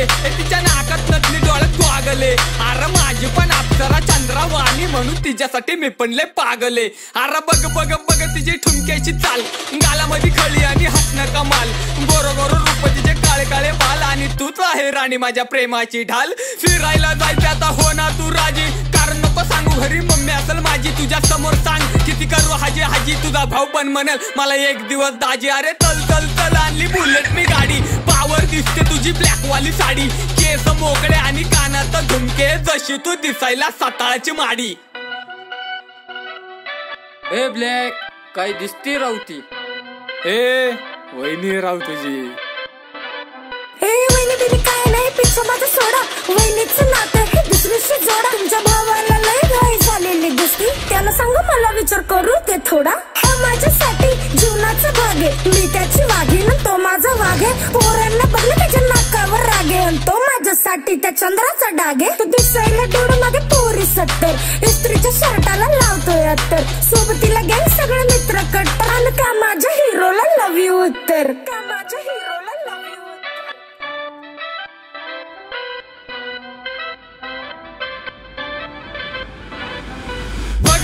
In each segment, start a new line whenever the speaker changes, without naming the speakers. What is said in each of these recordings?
पागले, तिच्या नाकात नकली डोळ्यात गोगले. अरे माझी पण अप्सरा चंद्रवाणी म्हणून तिच्यासाठी मी पण लय पागले. अरे बघ बघ बघ तिची ठुमक्याची चाल, गालामध्ये खळी आणि हसणं कमाल. गोरो गोरो रूप तिचे काळे काळे बाल आणि तूच आहे राणी माझ्या प्रेमाची ढाल. फिरायला जायचं आता हो ना तू राजी, कारण नको सांगू घरी मम्मी असेल माझी. तुझ्या समोर सांग किती करू हाजी हाजी, तुझा भाऊ पण म्हणेल मला एक दिवस दाजी. अरे चल चल चल आणली बुलेट मी गाडी, पावर दिसते तुझी ब्लॅक वाली साडी. केस मोकळे आणि कानात झुमके, जशी तू दिसायला साताळ्याची माडी. ए ब्लॅक काय दिसती रावती, ए वहिनी राव तुझी.
वहिनी बिनी काय नाही पिक्चर माझा सोडा, वहिनीचं नातं हे दुसरीशी जोडा. तुमच्या भावाला लय घाई झालेली दिसती, त्याला सांग मला विचार करू ते थोडा. हा माझ्यासाठी जीवनाचा भाग आहे, मी त्याची वाघीण तो माझा वाघ आहे. पोरांना बघलं त्याच्या नाकावर रागे, तो माझ्यासाठी त्या चंद्राचा डाग आहे. तो दिसायला डोळ मध्ये पोरी 70, इस्त्रीच्या शर्टाला लावतोय अत्तर. सोबतीला गँग सगळे मित्र कट्टर, आणि का माझ्या हिरोला लव यू उत्तर, का माझ्या हिरोला लव यू.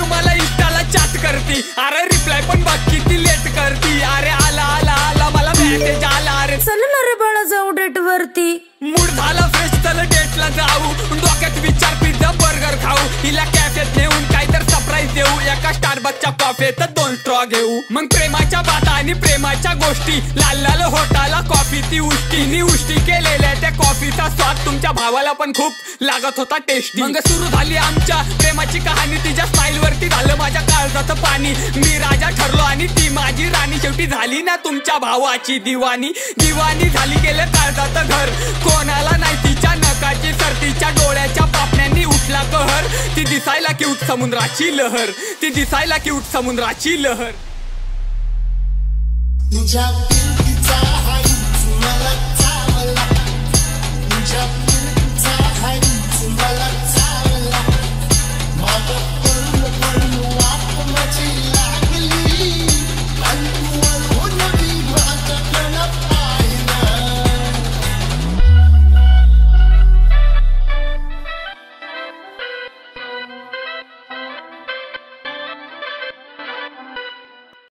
मला इंस्टाला चॅट करती, अरे रिप्लाय पण बघ किती लेट करती. अरे आला आला आला मला मेसेज आला. अरे
चल ना रे बाळा जाऊ डेट वरती,
मूड झाला फ्रेश चल डेटला जाऊ. डोक्यात विचार पिझ्झा बर्गर खाऊ, हिला कॅफेत नेऊन काहीतरी सरप्राईज देऊ. एका स्टारबक्सच्या कॉफीत 2 स्ट्रॉ घेऊ. मग प्रेमाच्या बाता आणि प्रेमाच्या गोष्टी, लाल लाल होटाला कॉफी ती उष्टी. उष्टी केलेल्या त्या कॉफीचा स्वाद तुमच्या भावाला पण खूप लागत होता टेस्टी. मग सुरू झाली आमच्या प्रेमाची कहाणी, तिच्या स्माईल वरती झालं माझ्या काळजाचं पाणी. मी राजा ठरलो आणि ती माझी राणी, शेवटी झाली ना तुमच्या भावाची दिवाणी. दिवाणी झाली गेलं काळजाचं घर, कोणाला नाही तिच्या नकाची सर. तिच्या डोळ्याच्या पापण्यांनी उठला कहर, ती दिसायला क्यूट समुद्राची लहर, ती दिसायला क्यूट समुद्राची लहर.